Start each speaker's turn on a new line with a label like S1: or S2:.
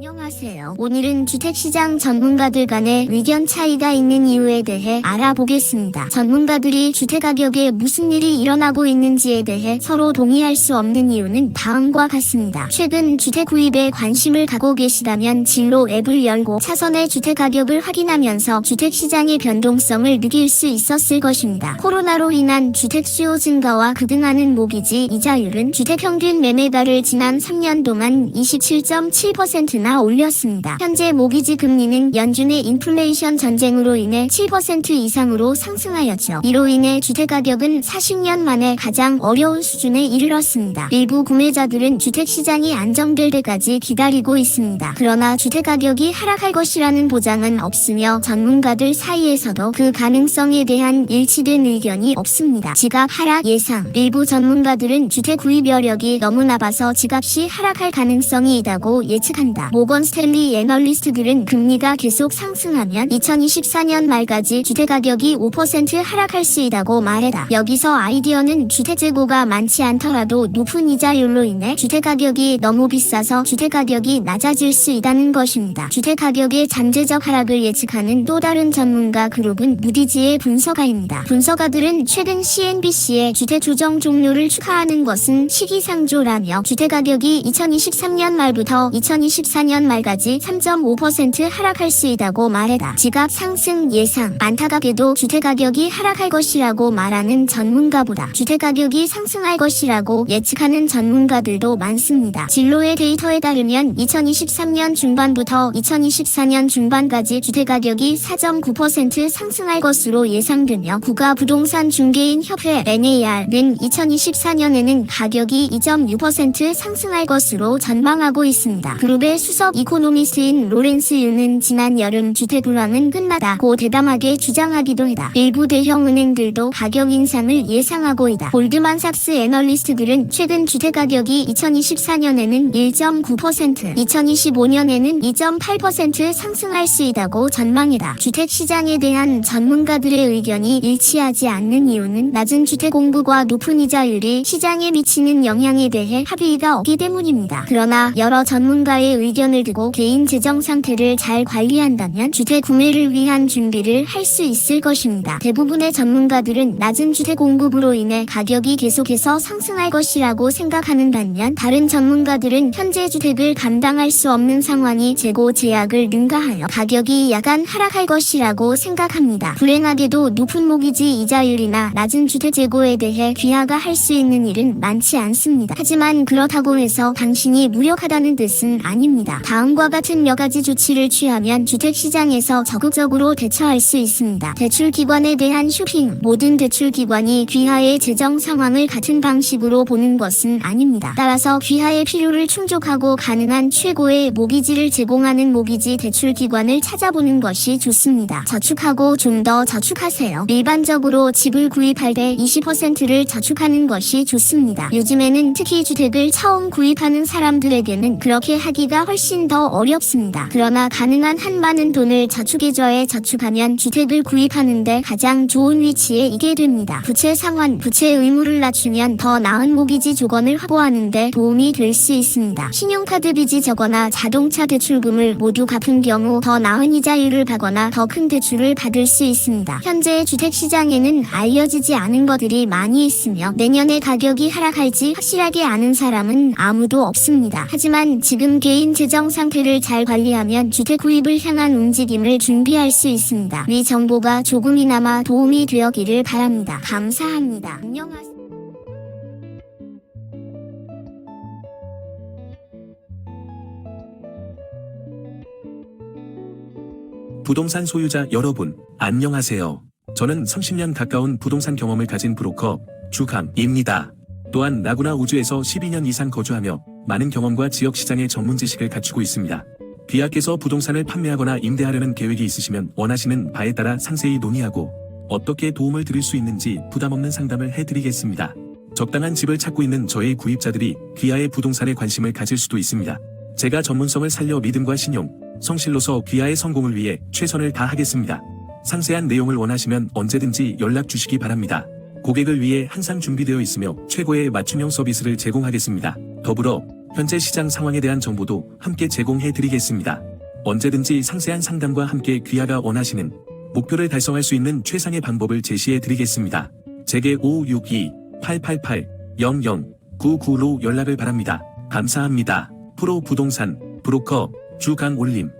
S1: 안녕하세요. 오늘은 주택시장 전문가들 간의 의견 차이가 있는 이유에 대해 알아보겠습니다. 전문가들이 주택가격에 무슨 일이 일어나고 있는지에 대해 서로 동의할 수 없는 이유는 다음과 같습니다. 최근 주택 구입에 관심을 갖고 계시다면 진로 앱을 열고 차선의 주택가격을 확인하면서 주택시장의 변동성을 느낄 수 있었을 것입니다. 코로나로 인한 주택 수요 증가와 급등하는 모기지 이자율은 주택평균 매매가를 지난 3년 동안 27.7%나 올렸습니다. 현재 모기지 금리는 연준의 인플레이션 전쟁으로 인해 7% 이상으로 상승하였죠. 이로 인해 주택가격은 40년 만에 가장 어려운 수준에 이르렀습니다. 일부 구매자들은 주택시장이 안정될 때까지 기다리고 있습니다. 그러나 주택가격이 하락할 것이라는 보장은 없으며 전문가들 사이에서도 그 가능성에 대한 일치된 의견이 없습니다. 집값 하락 예상. 일부 전문가들은 주택 구입 여력이 너무 나빠서 집값이 하락할 가능성이 있다고 예측한다. 모건 스탠리 애널리스트들은 금리가 계속 상승하면 2024년 말까지 주택가격이 5% 하락할 수 있다고 말했다. 여기서 아이디어는 주택재고가 많지 않더라도 높은 이자율로 인해 주택가격이 너무 비싸서 주택가격이 낮아질 수 있다는 것입니다. 주택가격의 잠재적 하락을 예측하는 또 다른 전문가 그룹은 무디지의 분석가입니다. 분석가들은 최근 CNBC의 주택 조정 종료를 축하하는 것은 시기상조라며 주택가격이 2023년 말부터 2024년 말까지 3.5% 하락할 수 있다고 말했다. 집값 상승 예상. 안타깝게도 주택가격이 하락할 것이라고 말하는 전문가보다 주택가격이 상승할 것이라고 예측하는 전문가들도 많습니다. 진로의 데이터에 따르면 2023년 중반부터 2024년 중반까지 주택가격이 4.9% 상승할 것으로 예상되며 국가부동산 중개인 협회 NAR는 2024년에는 가격이 2.6% 상승할 것으로 전망하고 있습니다. 그룹의 수석 이코노미스트인 로렌스 유는 지난 여름 주택 불황은 끝나다고 대담하게 주장하기도 했다. 일부 대형 은행들도 가격 인상을 예상하고 있다. 골드만삭스 애널리스트들은 최근 주택가격이 2024년에는 1.9%, 2025년에는 2.8% 상승할 수 있다고 전망했다. 주택시장에 대한 전문가들의 의견이 일치하지 않는 이유는 낮은 주택 공급과 높은 이자율이 시장에 미치는 영향에 대해 합의가 없기 때문입니다. 그러나 여러 전문가의 의견을 두고 개인 재정 상태를 잘 관리한다면 주택 구매를 위한 준비를 할 수 있을 것입니다. 대부분의 전문가들은 낮은 주택 공급으로 인해 가격이 계속해서 상승할 것이라고 생각하는 반면 다른 전문가들은 현재 주택을 감당할 수 없는 상황이 재고 제약을 능가하여 가격이 약간 하락할 것이라고 생각합니다. 불행하게도 높은 모기지 이자율이나 낮은 주택 재고에 대해 귀하가 할 수 있는 일은 많지 않습니다. 하지만 그렇다고 해서 당신이 무력하다는 뜻은 아닙니다. 다음과 같은 몇 가지 조치를 취하면 주택시장에서 적극적으로 대처할 수 있습니다. 대출기관에 대한 쇼핑. 모든 대출기관이 귀하의 재정 상황을 같은 방식으로 보는 것은 아닙니다. 따라서 귀하의 필요를 충족하고 가능한 최고의 모기지를 제공하는 모기지 대출기관을 찾아보는 것이 좋습니다. 저축하고 좀 더 저축하세요. 일반적으로 집을 구입할 때 20%를 저축하는 것이 좋습니다. 요즘에는 특히 주택을 처음 구입하는 사람들에게는 그렇게 하기가 훨씬 더 어렵습니다. 그러나 가능한 한 많은 돈을 저축계좌에 저축하면 주택을 구입하는데 가장 좋은 위치에 있게 됩니다. 부채 상환, 부채 의무를 낮추면 더 나은 모기지 조건을 확보하는 데 도움이 될 수 있습니다. 신용카드 빚이 적거나 자동차 대출금을 모두 갚은 경우 더 나은 이자율을 받거나 더 큰 대출을 받을 수 있습니다. 현재 주택시장에는 알려지지 않은 것들이 많이 있으며 내년에 가격이 하락할지 확실하게 아는 사람은 아무도 없습니다. 하지만 지금 개인 재정 상태를 잘 관리하면 주택 구입을 향한 움직임을 준비할 수 있습니다. 위 정보가 조금이나마 도움이 되었기를 바랍니다. 감사합니다. 안녕하세요.
S2: 부동산 소유자 여러분, 안녕하세요. 저는 30년 가까운 부동산 경험을 가진 브로커 주감입니다. 또한 라구나 우주에서 12년 이상 거주하며 많은 경험과 지역시장의 전문 지식을 갖추고 있습니다. 귀하께서 부동산을 판매하거나 임대하려는 계획이 있으시면 원하시는 바에 따라 상세히 논의하고 어떻게 도움을 드릴 수 있는지 부담없는 상담을 해드리겠습니다. 적당한 집을 찾고 있는 저의 구입자들이 귀하의 부동산에 관심을 가질 수도 있습니다. 제가 전문성을 살려 믿음과 신용, 성실로서 귀하의 성공을 위해 최선을 다하겠습니다. 상세한 내용을 원하시면 언제든지 연락 주시기 바랍니다. 고객을 위해 항상 준비되어 있으며 최고의 맞춤형 서비스를 제공하겠습니다. 더불어 현재 시장 상황에 대한 정보도 함께 제공해 드리겠습니다. 언제든지 상세한 상담과 함께 귀하가 원하시는 목표를 달성할 수 있는 최상의 방법을 제시해 드리겠습니다. 제게 562-888-0099로 연락을 바랍니다. 감사합니다. 프로 부동산 브로커 주강올림.